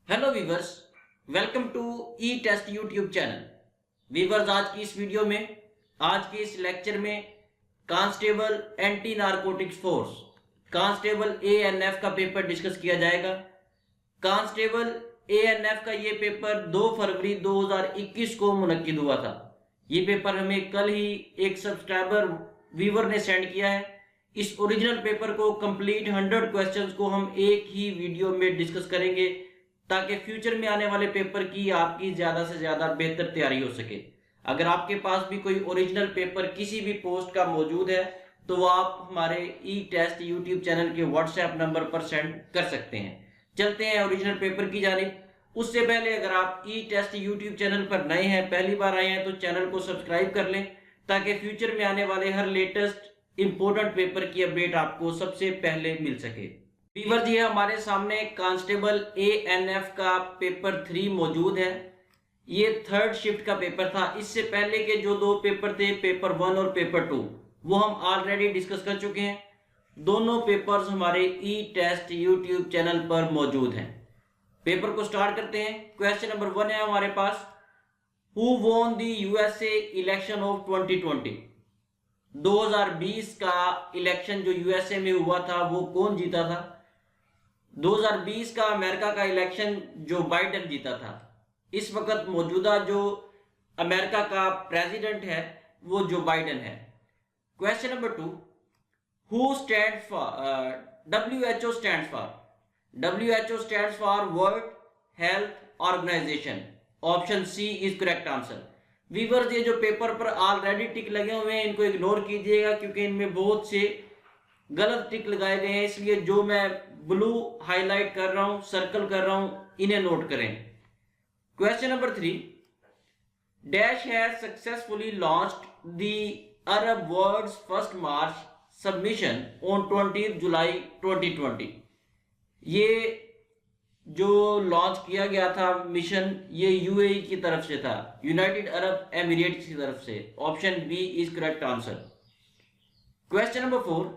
Hello viewers, welcome to e test YouTube channel. Viewers, आज की इस वीडियो में, आज के इस लेक्चर में constable anti narcotics force constable ANF का पेपर डिस्कस किया जाएगा। कांस्टेबल एएनएफ का ये पेपर 2 फरवरी 2021 को मुनक्किद हुआ था। ये पेपर हमें कल ही एक सब्सक्राइबर वीवर ने सेंड किया है। इस ओरिजिनल पेपर को कंप्लीट 100 क्वेश्चंस को हम एक ही वीडियो में डिस्कस करेंगे ताकि फ्यूचर में आने वाले पेपर की आपकी ज्यादा से ज्यादा बेहतर तैयारी हो सके। अगर आपके पास भी कोई ओरिजिनल पेपर किसी भी पोस्ट का मौजूद है तो वो आप हमारे ई टेस्ट यूट्यूब चैनल के व्हाट्सएप नंबर पर सेंड कर सकते हैं। चलते हैं ओरिजिनल पेपर की जानिब। उससे पहले अगर आप ई टेस्ट यूट्यूब चैनल पर नए हैं, पहली बार आए हैं, तो चैनल को सब्सक्राइब कर लें ताकि फ्यूचर में आने वाले हर लेटेस्ट इंपॉर्टेंट पेपर की अपडेट आपको सबसे पहले मिल सके। वीवर जी, हमारे सामने कांस्टेबल एएनएफ का पेपर 3 मौजूद है। ये थर्ड शिफ्ट का पेपर था। इससे पहले के जो 2 पेपर थे, पेपर 1 और पेपर 2, वो हम ऑलरेडी डिस्कस कर चुके हैं। दोनों पेपर्स हमारे ई टेस्ट यूट्यूब चैनल पर मौजूद हैं। पेपर को स्टार्ट करते हैं। क्वेश्चन नंबर 1 है हमारे पास, who won the USA election of 2020? 2020 का इलेक्शन जो यूएसए में हुआ था वो कौन जीता था? 2020 का अमेरिका का इलेक्शन जो बाइडेन जीता था। इस वक्त मौजूदा जो अमेरिका का प्रेसिडेंट है वो जो बाइडेन है। Question number 2, who stand for WHO stands for? WHO stands for world health organisation. Option C is correct answer. Viewers, ये जो पेपर पर ऑलरेडी टिक लगे हुए हैं इनको इग्नोर कीजिएगा क्योंकि इनमें बहुत से गलत टिक लगाए गए हैं, इसलिए जो मैं ब्लू हाईलाइट कर रहा हूं, सर्कल कर रहा हूं, इन्हें नोट करें। Question number 3, dash has successfully launched the Arab world's first march submission on 20 July 2020। ये जो लॉन्च किया गया था मिशन, ये यूएई की तरफ से था, यूनाइटेड अरब एमिरेट्स की तरफ से। Option B is correct answer. Question number 4,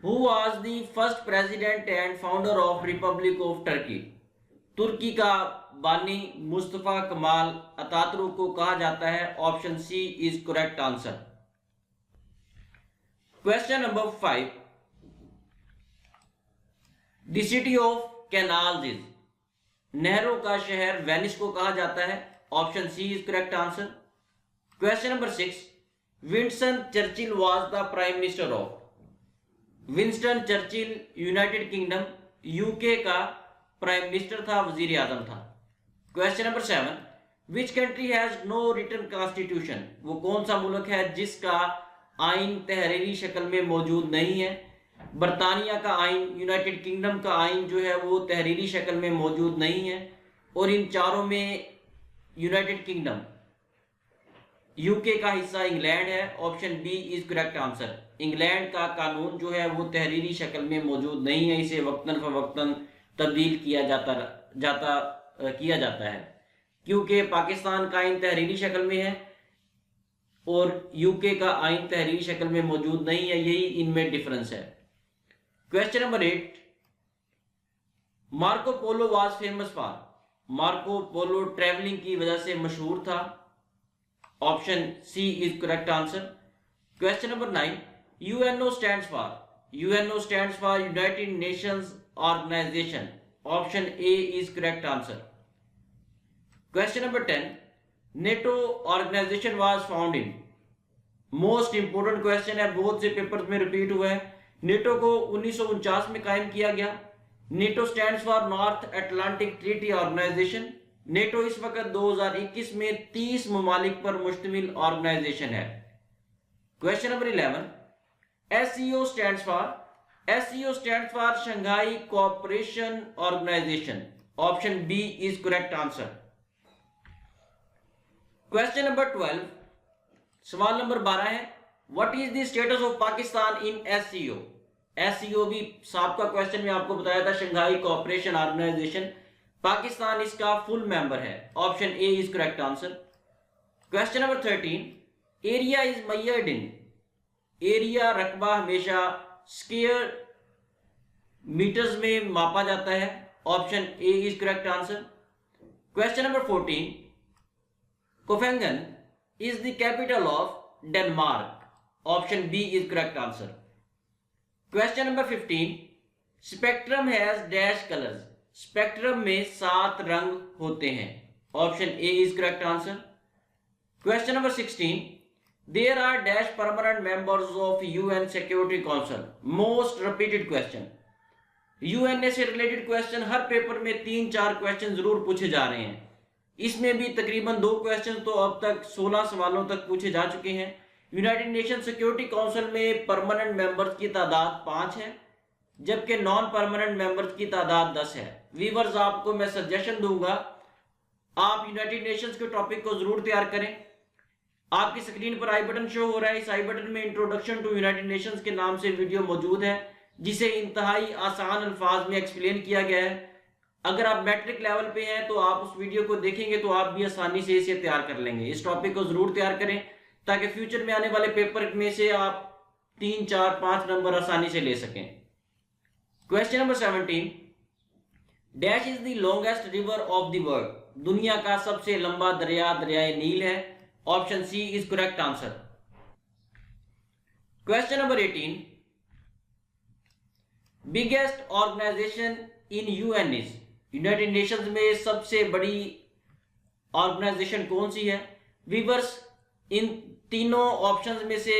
who was the first president and founder of Republic of Turkey? तुर्की का बानी मुस्तफा कमाल अतातुर्क को कहा जाता है। Option C is correct answer. Question number 5, the city of canals is? नहरों का शहर वेनिस को कहा जाता है। Option C is correct answer. Question number 6, Winston Churchill was the prime minister of? Winston Churchill United Kingdom UK का prime minister था, वजीर आजम था। Question number 7, which country has no written constitution? वो कौन सा मुल्क है जिसका आइन तहरीरी शक्ल में मौजूद नहीं है? बरतानिया का आइन, यूनाइटेड किंगडम का आइन जो है वो तहरीरी शक्ल में मौजूद नहीं है, और इन चारों में यूनाइटेड किंगडम, यूके का हिस्सा इंग्लैंड है। Option B is correct answer. England का कानून जो है वो तहरीरी शक्ल में मौजूद नहीं है, इसे वक्तन फवक्तन तब्दील किया जाता है क्योंकि पाकिस्तान का आइन तहरीरी शक्ल में है और यूके का आइन तहरीरी शक्ल में मौजूद नहीं है, यही इनमें डिफरेंस है। Question number 8, Marco Polo was famous for? Marco Polo travelling की वजह से मशहूर था। Option C is correct answer. Question number 9, UNO stands for? UNO stands for United Nations organisation. Option A is correct answer. Question number 10, NATO organisation was found in? Most important question है, बहुत से papers में repeat हुआ है। NATO को 1949 में कायम किया गया। NATO stands for North Atlantic treaty organisation. NATO इस वक्त 2021 में 30 ममालिक पर मुश्तमिल ऑर्गेनाइजेशन है। Question number 11, SCO stands for? SCO stands for Shanghai cooperation organisation. Option B is correct answer. Question number 12, सवाल नंबर 12 है, what is the status of Pakistan in SCO? SCO भी साबका क्वेश्चन में आपको बताया था, शंघाई कोऑपरेशन ऑर्गेनाइजेशन। पाकिस्तान इसका फुल मेंबर है। Option A is correct answer. Question number 13, area is measured in? Area रकबा हमेशा स्क्वायर मीटर्स में मापा जाता है। Option A is correct answer. Question number 14, Copenhagen is the capital of Denmark, option B is correct answer. Question number 15, spectrum has dash colours, spectrum में 7 रंग होते हैं, option A is correct answer. Question number 16, there are dash permanent members of UN security council, most repeated question. UNA से related question हर paper में 3-4 question जरूर पूछे जा रहे हैं। इसमें भी तकरीबन 2 क्वेश्चन तो अब तक 16 सवालों तक पूछे जा चुके हैं। यूनाइटेड नेशन सिक्योरिटी काउंसिल में परमानेंट मेंबर्स की तादाद 5 है, जबकि नॉन परमानेंट मेंबर्स की तादाद 10 है। व्यूअर्स, आपको मैं सजेशन दूंगा, आप यूनाइटेड नेशंस के टॉपिक को जरूर तैयार करें। आपकी स्क्रीन पर आई बटन शो हो रहा है, इस आई बटन में इंट्रोडक्शन टू यूनाइटेड नेशंस के नाम से वीडियो मौजूद है, जिसे इंतहाई आसान अल्फाज में एक्सप्लेन किया गया है। अगर आप मैट्रिक लेवल पे हैं तो आप उस वीडियो को देखेंगे तो आप भी आसानी से इसे तैयार कर लेंगे। इस टॉपिक को जरूर तैयार करें ताकि फ्यूचर में आने वाले पेपर में से आप 3, 4, 5 नंबर आसानी से ले सकें। Question number 17, dash is the longest river of the world, दुनिया का सबसे लंबा दरिया दरियाए नील है, option C is correct answer. Question number 18, biggest organisation in UN is, United Nations में सबसे बड़ी ऑर्गेनाइजेशन कौन सी है। व्यूअर्स, इन तीनों ऑप्शंस में से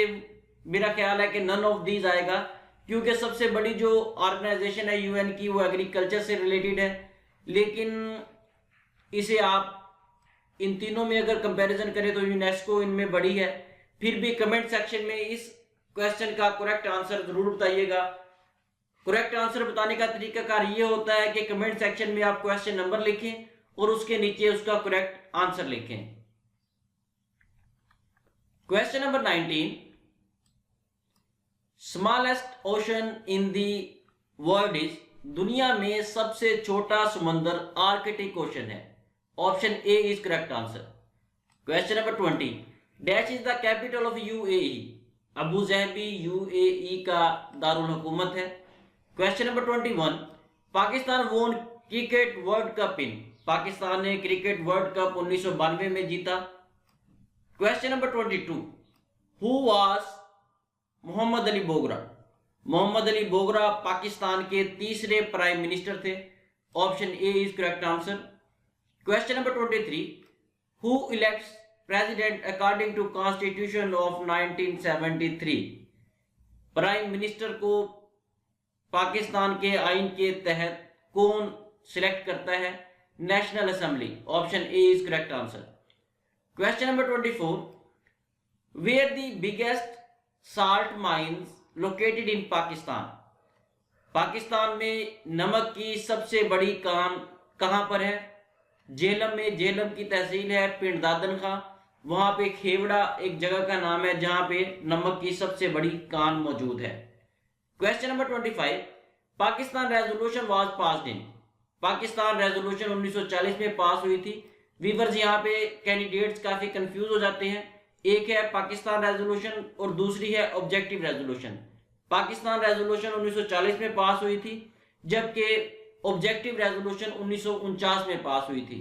मेरा ख्याल है कि नन ऑफ दीज आएगा, क्योंकि सबसे बड़ी जो ऑर्गेनाइजेशन है यूएन की वो एग्रीकल्चर से रिलेटेड है, लेकिन इसे आप इन तीनों में अगर कंपैरिजन करें तो यूनेस्को इनमें बड़ी है। फिर भी कमेंट सेक्शन में इस क्वेश्चन का करेक्ट आंसर जरूर बताइएगा। करेक्ट आंसर बताने का तरीकाकार ये होता है कि कमेंट सेक्शन में आप क्वेश्चन नंबर लिखें और उसके नीचे उसका करेक्ट आंसर लिखें। Question number 19, smallest ocean in the world is, दुनिया में सबसे छोटा समुद्र आर्कटिक ओशन है, option A is correct answer. Question number 20, dash is the capital of UAE, Abu Dhabi UAE का दारुल हुकूमत है। Question number 21, Pakistan won cricket world cup in, Pakistan ने क्रिकेट वर्ल्ड कप 1992 में जीता। Question number 22, who was Mohammad Ali Bogra, Mohammad Ali Bogra Pakistan के तीसरे प्राइम मिनिस्टर थे, option A is correct answer. Question number 23, who elects president according to constitution of 1973, prime minister को पाकिस्तान के आइन के तहत कौन सिलेक्ट करता है, national assembly, option A is correct answer. Question number 24, where the biggest salt mines located in Pakistan, Pakistan में नमक की सबसे बड़ी कान कहां पर है। झेलम में, झेलम की तहसील है पिंड दादन खां, वहां पे खेवड़ा एक जगह का नाम है जहां पे नमक की सबसे बड़ी कान मौजूद है। Question number 25, Pakistan resolution was passed in, Pakistan resolution 1940 में पास हुई थी। व्यूअर्स, यहाँ पे कैंडिडेट्स काफी कंफ्यूज हो जाते हैं, एक है पाकिस्तान रेजोल्यूशन और दूसरी है ऑब्जेक्टिव रेजोल्यूशन। पाकिस्तान रेजोल्यूशन 1940 में पास हुई थी, जबकि ऑब्जेक्टिव रेजोल्यूशन 1949 में पास हुई थी।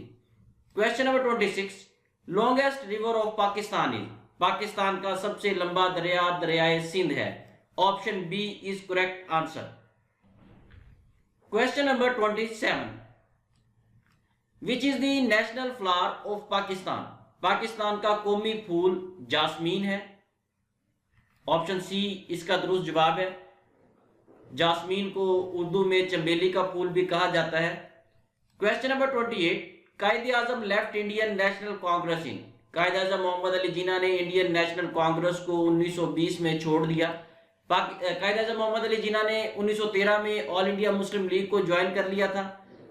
Question number 26, longest river of Pakistan is, Pakistan का सबसे लंबा दरिया दरियाए सिंध है, option B is correct answer. Question number 27, which is the national flower of Pakistan, Pakistan का कौमी फूल जास्मीन है, ऑप्शन सी इसका दुरुस्त जवाब है। जास्मीन को उर्दू में चंबेली का फूल भी कहा जाता है। क्वेश्चन नंबर 28, कायदे आजम लेफ्ट इंडियन नेशनल कांग्रेस इन, कायदे आजम मोहम्मद अली जिन्ना ने इंडियन नेशनल कांग्रेस को 1920 में छोड़ दिया। कायदे आजम मोहम्मद अली जिन्ना ने 1913 में ऑल इंडिया मुस्लिम लीग को ज्वाइन कर लिया था।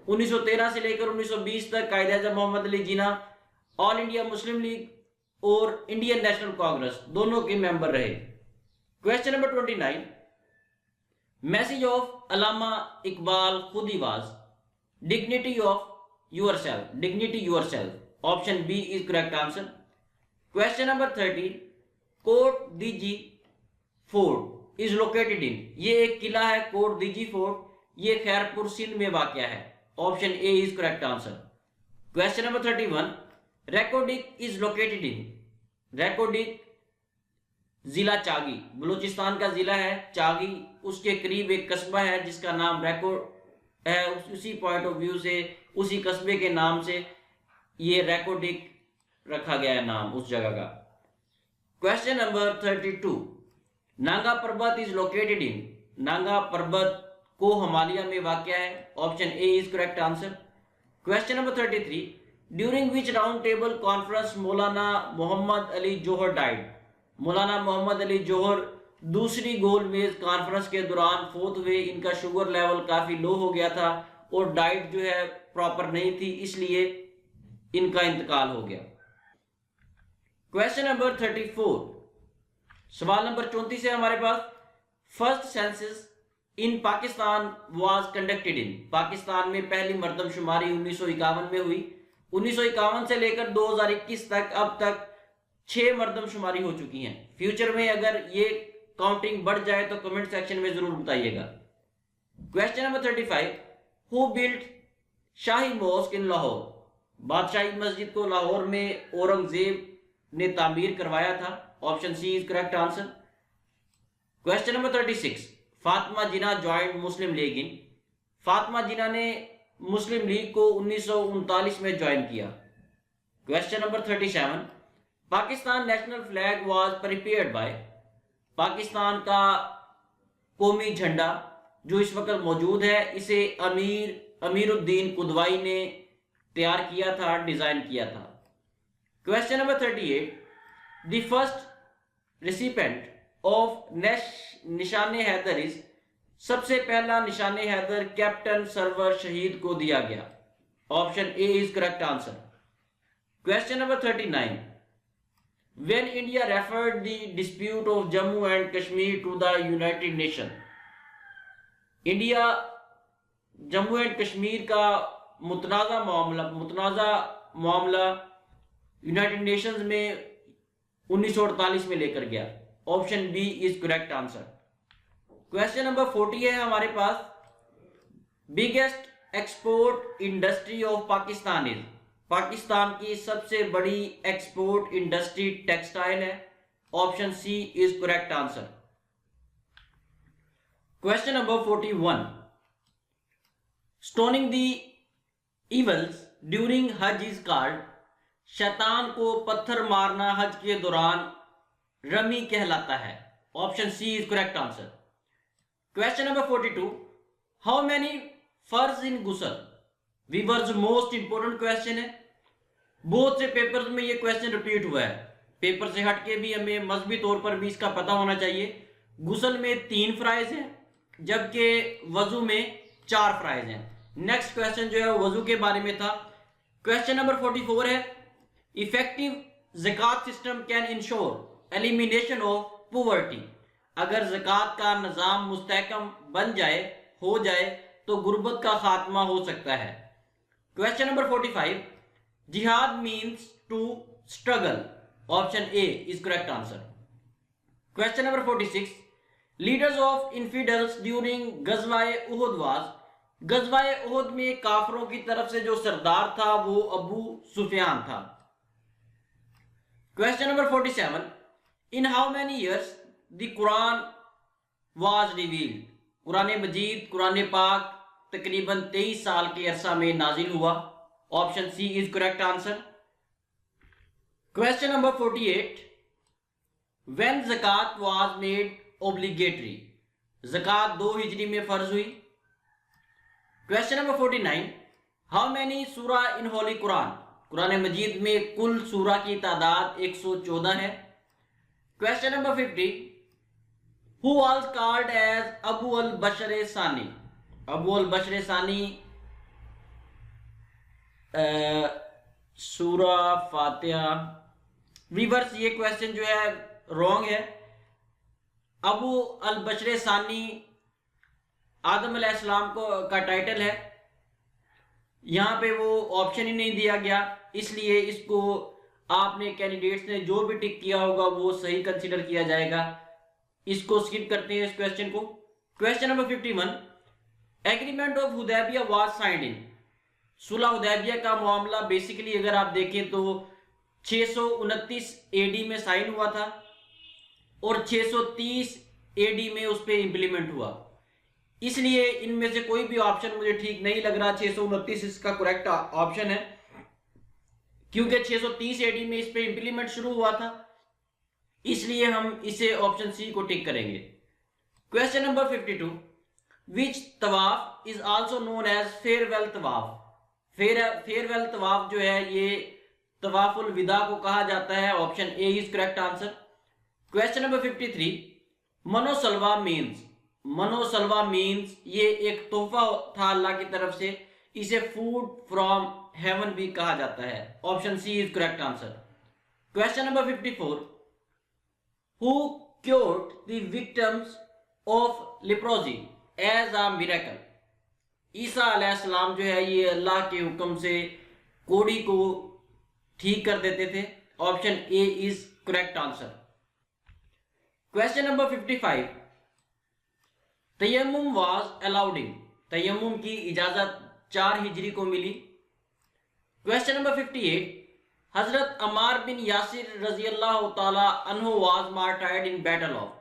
1913 से लेकर 1920 तक Quaid-e Azam Mohammad Ali Jinnah All India Muslim League और इंडियन नेशनल कांग्रेस दोनों के मेंबर रहे। Question number 29, message of Allama Iqbal खुदी was dignity of yourself, dignity yourself, option B is correct answer. Question number 30, Kot Diji fort is located in, ये एक किला है कोट दीजी फोर्ट, ये खैरपुर सिंध में वाक़या है, option A is correct answer. Question number 31, Reko Diq is located इन, रेकोडिक जिला चागी, बलूचिस्तान का जिला है चागी, उसके करीब एक कस्बा है जिसका नाम रेको है, उसी पॉइंट ऑफ व्यू से, उसी कस्बे के नाम से ये रेकोडिक रखा गया है नाम उस जगह का। क्वेश्चन नंबर 32, नांगा पर्वत इज लोकेटेड इन, नांगा पर्वत को हिमालय में वाक़ है, option A is correct answer. Question number 33, during which round table conference Maulana Mohammad Ali Johar died, मौलाना मोहम्मद अली जौहर दूसरी गोल मेज कॉन्फ्रेंस के दौरान फोत हुए, इनका शुगर लेवल काफी लो हो गया था और डाइट जो है प्रॉपर नहीं थी, इसलिए इनका इंतकाल हो गया। क्वेश्चन नंबर 34, सवाल नंबर 34 है हमारे पास, first census in Pakistan was conducted in, Pakistan में पहली मर्दमशुमारी 1951 में हुई। 1951 से लेकर 2021 तक अब तक 6 मर्दमशुमारी हो चुकी हैं। फ्यूचर में अगर ये काउंटिंग बढ़ जाए तो कमेंट सेक्शन में जरूर बताइएगा। Question number 35, who built Shahi mosque in Lahore, Badshahi Masjid को लाहौर में औरंगजेब ने तामीर करवाया था, option C is correct answer. Question number 36, Fatima Jinnah joined Muslim League in, Fatima Jinnah ने मुस्लिम लीग को 1939 में ज्वाइन किया। Question number 37, Pakistan national flag was prepared by, Pakistan का कौमी झंडा जो इस वक्त मौजूद है इसे अमीरुद्दीन कुदवाई ने तैयार किया था, डिजाइन किया था। Question number 38, the first recipient of निशाने हैदर इज, सबसे पहला निशाने हैदर कैप्टन सरवर शहीद को दिया गया, option A is correct answer. Question number 39, when India referred the dispute of Jammu and Kashmir to the United Nations, India Jammu and Kashmir का मुतनाज़ा मामला यूनाइटेड नेशंस में 1948 में लेकर गया, option B is correct answer. Question number 40 है हमारे पास, biggest export industry of Pakistan is, Pakistan की सबसे बड़ी एक्सपोर्ट इंडस्ट्री टेक्सटाइल है, option C is correct answer. Question number 41, stoning the evils during हज इज कॉल्ड, शैतान को पत्थर मारना हज के दौरान रमी कहलाता है, option C is correct answer. Question number 42, how many फर्ज इन गुसल, वीवर्स मोस्ट इंपोर्टेंट क्वेश्चन है, बहुत से पेपर्स में ये क्वेश्चन रिपीट हुआ है, पेपर से हटके भी हमें मजहबी तौर पर भी इसका पता होना चाहिए। गुसल में 3 फराइज हैं जबकि वजू में 4 फराइज हैं। नेक्स्ट क्वेश्चन जो है वजू के बारे में था। क्वेश्चन नंबर 44 है, इफेक्टिव ज़कात system can ensure elimination of poverty, अगर ज़कात का निज़ाम मुस्तहकम बन जाए हो जाए तो गुर्बत का खात्मा हो सकता है। क्वेश्चन नंबर 45, जिहाद means to struggle, option A is correct answer. Question number 46, leaders of infidels during गज़वाए उहुद वाज, गज़वाए उहुद में काफरों की तरफ से जो सरदार था वो अबू सुफियान था। Question number 47, in how many years the Quran was revealed, कुरान मजीद कुरान पाक तकरीबन 23 साल के अरसा में नाजिल हुआ, option C is correct answer. Question number 48, when ज़कात वाज मेड ऑब्लिगेटरी, ज़कात 2 हिजरी में फर्ज हुई। क्वेश्चन नंबर 49, हाउ मेनी सूरा इन होली कुरान, कुरान मजीद में कुल सूरा की तादाद 114 है। Question number 50, who was called as अबू अल बशर सानी, अबू अल बशर सानी सूरा फातिहा। वीवर्स ये क्वेश्चन जो है रॉन्ग है, अबू अल बशर सानी आदम अलैहिस्सलाम को का टाइटल है, यहाँ पे वो ऑप्शन ही नहीं दिया गया, इसलिए इसको आपने कैंडिडेट्स ने जो भी टिक किया होगा वो सही कंसीडर किया जाएगा। इसको स्किप करते हैं इस क्वेश्चन को। Question number 51, agreement of Hudaibiya was signed in, सुलह हुदैबिया का मामला बेसिकली अगर आप देखें तो 629 एडी में साइन हुआ था और 630 एडी में उस पर इंप्लीमेंट हुआ। इसलिए इनमें से कोई भी ऑप्शन मुझे ठीक नहीं लग रहा। 629 इसका करेक्ट ऑप्शन है, क्योंकि 630 एडी में इस पे इंप्लीमेंट शुरू हुआ था, इसलिए हम इसे ऑप्शन सी को टिक करेंगे। क्वेश्चन नंबर 52, विच तवाफ is also known as farewell तवाफ। फेयरवेल तवाफ जो है ये तवाफुल विदा को कहा जाता है। Option A is correct answer. Question number 53, मनोसलवा मीन्स। मनोसलवा मीन्स ये एक तोहफा था अल्लाह की तरफ से, इसे फूड फ्रॉम हेवन भी कहा जाता है। Option C is correct answer. Question number 54, who cured the victims of leprosy as a miracle. Isa अलैहिस्सलाम जो है ये अल्लाह के हुक्म से कोढ़ी को ठीक कर देते थे। Option A is correct answer. Question number 55, तयम्मुम वाज अलाउड इन। तयम्मुम की इजाजत 4 हिजरी को मिली। क्वेश्चन नंबर 58, हजरत अम्मार बिन यासिर रजी अल्लाह तआला अन्हु वाज मार्टायर्ड इन बैटल ऑफ।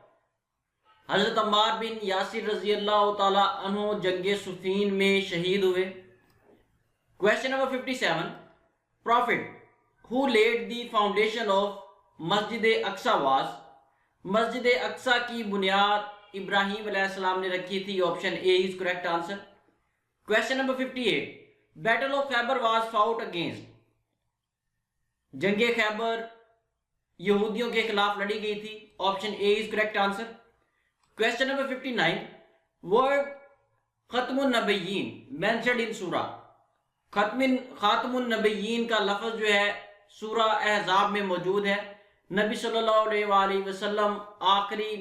हजरत अम्मार बिन यासिर रजी अल्लाह तआला अन्हु जंगे सुफीन में शहीद हुए। Question number 57, prophet who led the foundation of मस्जिद अक्सा वाज। मस्जिद अक्सा की बुनियाद इब्राहिम अलैहिस्सलाम ने रखी थी। Option A is correct answer. Question number 58, battle of Khaibar was fought against. जंगे खैबर यहूदियों के खिलाफ लड़ी गई थी। Option A is correct answer. Question number 59, word खत्मुन नबिय्यीन मेंशन्ड इन सूरा। खातमुन नबिय्यीन का लफ्ज जो है सूरा अहज़ाब में मौजूद है। नबी सल्लल्लाहु अलैहि वसल्लम आखिरी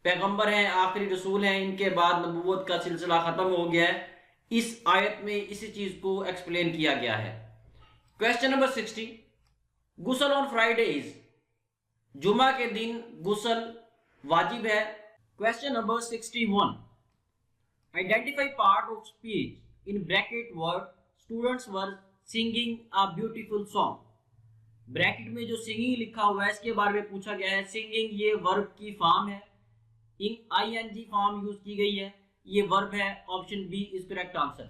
पैगंबर हैं, आखिरी रसूल हैं, इनके बाद नबूवत का सिलसिला खत्म हो गया है। इस आयत में इसी चीज को एक्सप्लेन किया गया है। क्वेश्चन नंबर 60, गुसल ऑन फ्राइडे इज। जुमा के दिन गुसल वाजिब है। Question number 61, identify part of speech in bracket word students were singing a beautiful song. Bracket में जो सिंगिंग लिखा हुआ है इसके बारे में पूछा गया है। सिंगिंग ये वर्ब की फॉर्म है, ing फॉर्म यूज की गई है, ये वर्ब है। Option B is correct answer.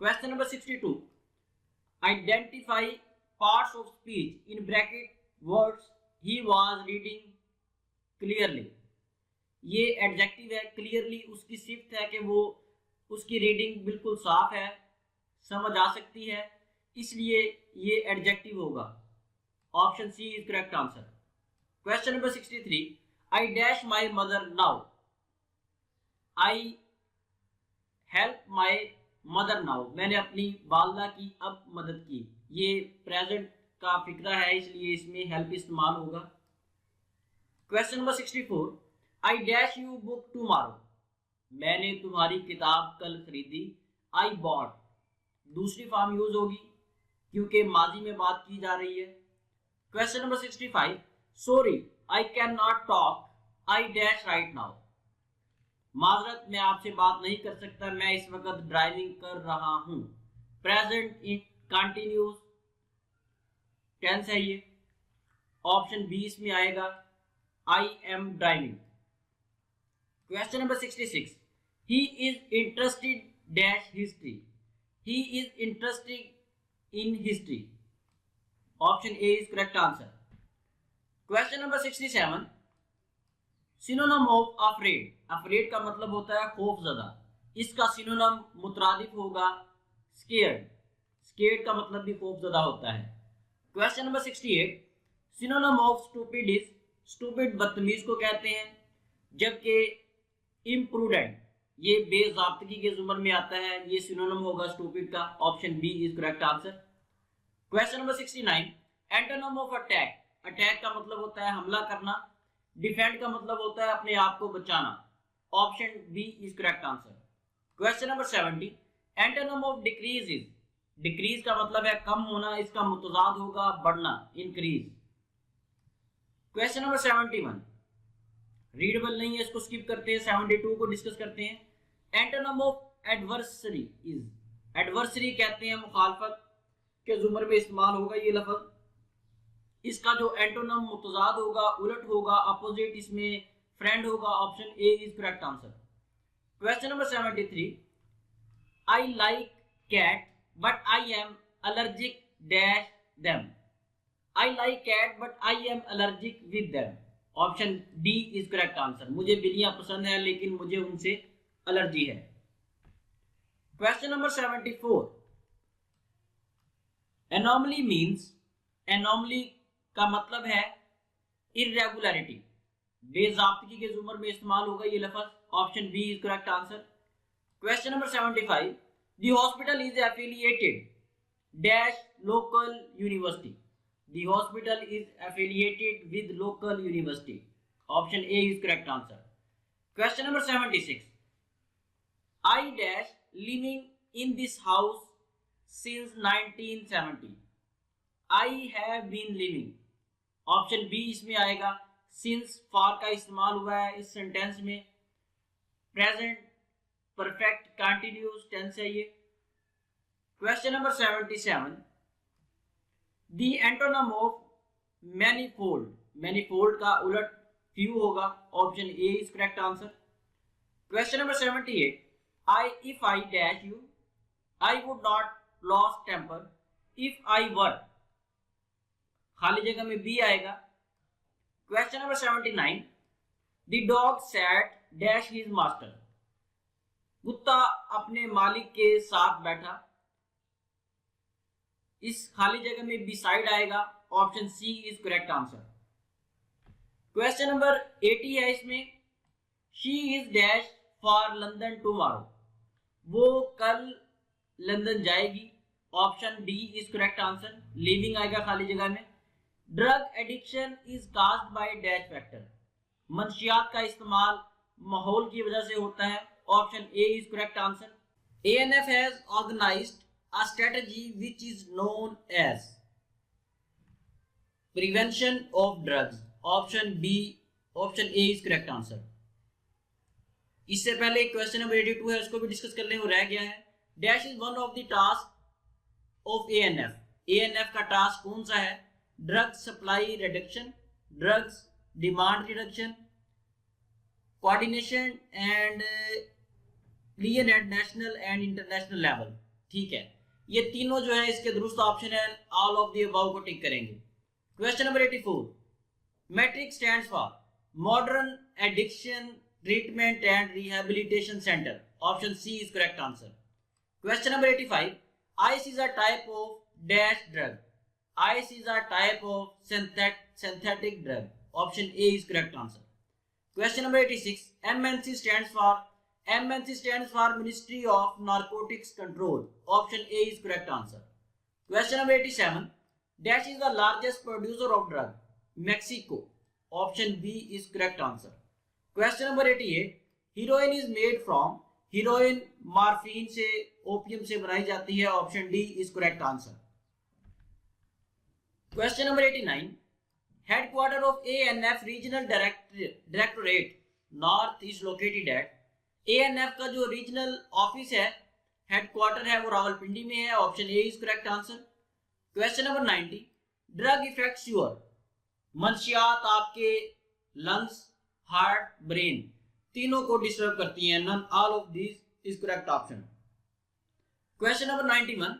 Question number 62, identify parts of speech in bracket words he was reading clearly. ये एडजेक्टिव है। क्लियरली उसकी सिफ्त है कि वो उसकी रीडिंग बिल्कुल साफ है, समझ आ सकती है, इसलिए ये एडजेक्टिव होगा। Option C is correct answer. Question number 63, I dash my mother now. I help my mother now. मैंने अपनी वालदा की अब मदद की। ये प्रेजेंट का फिक्रा है, इसलिए इसमें हेल्प इस्तेमाल होगा। Question number 64, I dash you book tomorrow. मैंने तुम्हारी किताब कल खरीदी। आई बॉट दूसरी फॉर्म यूज होगी क्योंकि माजी में बात की जा रही है। Question number 65, sorry I can not talk I dash right now. माजरत मैं आपसे बात नहीं कर सकता, मैं इस वक्त ड्राइविंग कर रहा हूं। प्रेजेंट इन कंटिन्यूस टेंस है ये। ऑप्शन बी इसमें आएगा, I am driving. Question number 66, he is interested dash history. He is interested in history. Option A is correct answer. Question number 67, synonym of afraid. Afraid का मतलब होता है खौफजदा, इसका synonym मुतरादिफ होगा स्केयर्ड। स्केयर्ड का मतलब भी खौफजदा होता है। Question number 68, synonym of stupid is. Stupid बदतमीज को कहते हैं, जबकि इम्प्रूडेंट ये बेजाब्तगी के जुमर में आता है, ये सिनोनिम होगा स्टूपिड का। Option B is correct answer. Question number 69, antonym of attack. Attack का मतलब होता है हमला करना, डिफेंड का मतलब होता है अपने आप को बचाना। Option B is correct answer. Question number 70, antonym of decrease is. Decrease का मतलब है कम होना, इसका मुतजाद होगा बढ़ना, इंक्रीज। क्वेश्चन नंबर 71 रीडेबल नहीं है, इसको स्किप करते हैं। 72 को डिस्कस करते हैं। Antonym of adversary is. Adversary कहते हैं मुखालफत के जुमर में इस्तेमाल होगा ये लफ्ज। इसका जो एंटोनम मुतजाद होगा, उलट होगा, अपोजिट, इसमें फ्रेंड होगा। Option A is correct answer. Question number 73, I like cat but I am allergic dash them. I like cat but I am allergic with them. Option D is correct answer. मुझे बिल्लियां पसंद है लेकिन मुझे उनसे allergy है। Question number 74, anomaly means, anomaly का मतलब है इरेगुलरिटी, बेजाब्तगी के जुमर में इस्तेमाल होगा ये लफ्ज। Option B is correct answer. Question number 75, the hospital is affiliated dash local university. The hospital is affiliated with local university. Option A is correct answer. Question number 76, I dash living in this house since 1970. I have been living. Option b इसमें आएगा। since for का इस्तेमाल हुआ है इस sentence में, present perfect continuous tense है ये। Question number 77, the antonym of manifold, manifold का उलट फ्यू होगा। Option A is correct answer. Question number 78, if I dash you I would not lose temper if I were, खाली जगह में B आएगा। Question number 79, the dog sat dash his master, कुत्ता अपने मालिक के साथ बैठा, इस खाली जगह में बिसाइड आएगा। Option C is correct answer. Question number 80 है इसमें, she is dash for London tomorrow, वो कल लंदन जाएगी। Option D is correct answer. Leaving आएगा खाली जगह में। Drug addiction is caused by dash factor, मंशियात का इस्तेमाल माहौल की वजह से होता है। Option A is correct answer. ANF has organised a strategy which is known as prevention of drugs. Option B, option A is correct answer. इससे पहले क्वेश्चन नंबर 82 है, उसको भी डिस्कस कर लें, वो रह गया है। Dash is one of the task of ANF, ANF का टास्क कौन सा है? Drug supply reduction, drugs demand reduction, coordination and clear eight national and international level. ठीक है, ये तीनों जो है इसके दुरुस्त ऑप्शन है, ऑल ऑफ द अबव को टिक करेंगे। Question number 84, matric stands for modern addiction treatment and rehabilitation centre. Option C is correct answer. Question number 85, ice is a type of dash drug, ice is a type of synthetic drug. Option A is correct answer. Question number 86, MNC stands for, MNC stands for Ministry of Narcotics Control. Option A is correct answer. Question number 87, dash is the largest producer of drug, Mexico. Option B is correct answer. Question number 88, heroin is made from, heroin morphine से, opium से बनाई जाती है। Option D is correct answer. Question number 89, headquarter of ANF Regional Directorate North is located at, ANF का जो regional office है, headquarter है, वो रावलपिंडी में है। Option A is correct answer. Question number 90, drug effects your, मंशियात आपके लंग्स, हार्ट, ब्रेन, तीनों को डिस्टर्ब करती हैं। None all of this is correct option. Question number 91,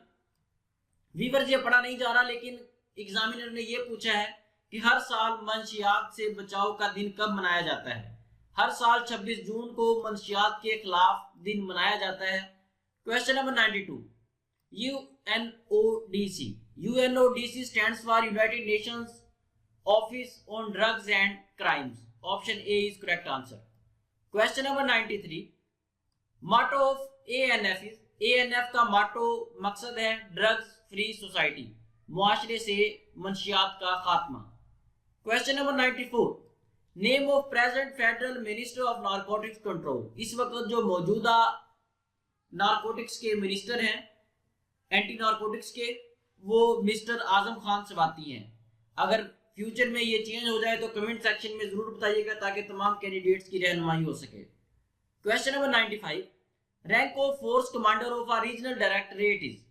वीवर ये पढ़ा नहीं जा रहा लेकिन एग्जामिनर ने ये पूछा है कि हर साल मंशियात से बचाव का दिन कब मनाया जाता है? हर साल 26 जून को मंशियात के खिलाफ दिन मनाया जाता है। Question number 92, UNODC, UNODC stands for United Nations office on drugs and crimes. Option A is correct answer. Question number 93, motto of ANF is, ANF का मोटो मकसद है ड्रग्स फ्री सोसाइटी, मुआशरे से मंशियात का खात्मा। Question number 94, name of present federal minister of narcotics control, इस वक्त जो मौजूदा नारकोटिक्स के मिनिस्टर हैं, एंटी नारकोटिक्स के, वो मिस्टर आजम खान सवाती हैं। अगर फ्यूचर में ये चेंज हो जाए तो कमेंट सेक्शन में जरूर बताइएगा ताकि तमाम कैंडिडेट्स की रहनुमाई हो सके। Question number 95, rank of force commander of a regional directorate is,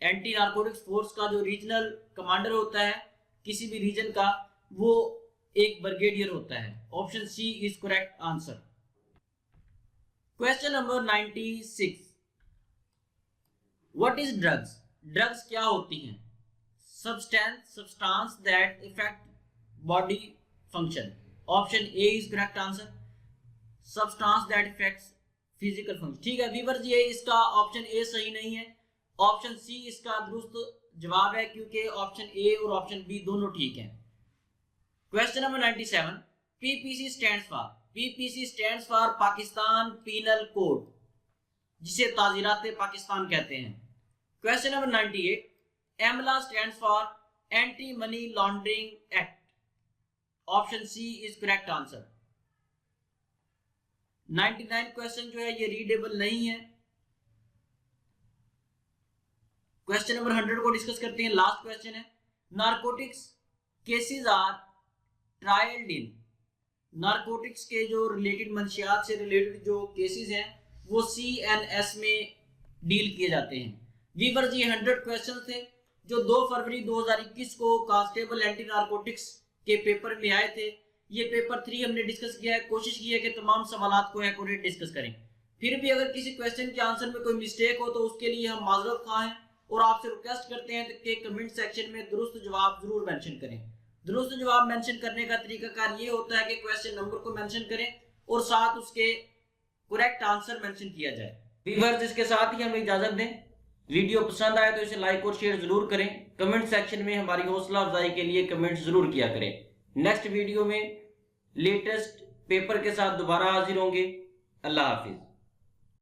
anti narcotics force का जो रीजनल कमांडर होता है किसी भी रीजन का, वो एक ब्रिगेडियर होता है। Option C is correct answer. Question number 96, what is drugs? Drugs क्या होती हैं? Substance that effect body function. Option A is correct answer, substance that effects physical function. ठीक है व्यूअर्स, ये इसका ऑप्शन ए सही नहीं है, ऑप्शन सी इसका दुरुस्त जवाब है, क्योंकि ऑप्शन ए और ऑप्शन बी दोनों ठीक हैं। Question number 97, PPC stands for, PPC stands for Pakistan penal code, जिसे ताज़ीरात पाकिस्तान कहते हैं। Question number 98, AMLA stands for anti money laundering act. Option C is correct answer. 99 question जो है ये रीडेबल नहीं है। क्वेश्चन नंबर 100 को डिस्कस करते हैं, लास्ट क्वेश्चन है। Narcotics cases are trialled in, narcotics के जो रिलेटेड मंशियात से रिलेटेड जो केसेस हैं वो CNS में डील किए जाते हैं। वीवर्स, ये 100 क्वेश्चन थे जो 2 फरवरी 2021 को कांस्टेबल एंटी नारकोटिक्स के पेपर में आए थे। ये पेपर 3 हमने डिस्कस किया है, कोशिश की है कि तमाम सवालात को एक्यूरेट डिस्कस करें। फिर भी अगर किसी क्वेश्चन के आंसर में कोई मिस्टेक हो तो उसके लिए हम माजरत खा हैं और आपसे रिक्वेस्ट करते हैं कि कमेंट सेक्शन में दुरुस्त जवाब जरूर मेंशन करें। दुरुस्त जवाब मेंशन करने का तरीकाकार ये होता है कि क्वेश्चन नंबर को मेंशन करें और साथ उसके करेक्ट आंसर मेंशन किया जाए। व्यूअर्स, इसके साथ ही हमें इजाजत दें। वीडियो पसंद आए तो इसे लाइक और शेयर जरूर करें। कमेंट सेक्शन में हमारी हौसला अफजाई के लिए कमेंट जरूर किया करें। नेक्स्ट वीडियो में लेटेस्ट पेपर के साथ दोबारा हाजिर होंगे। अल्लाह हाफिज।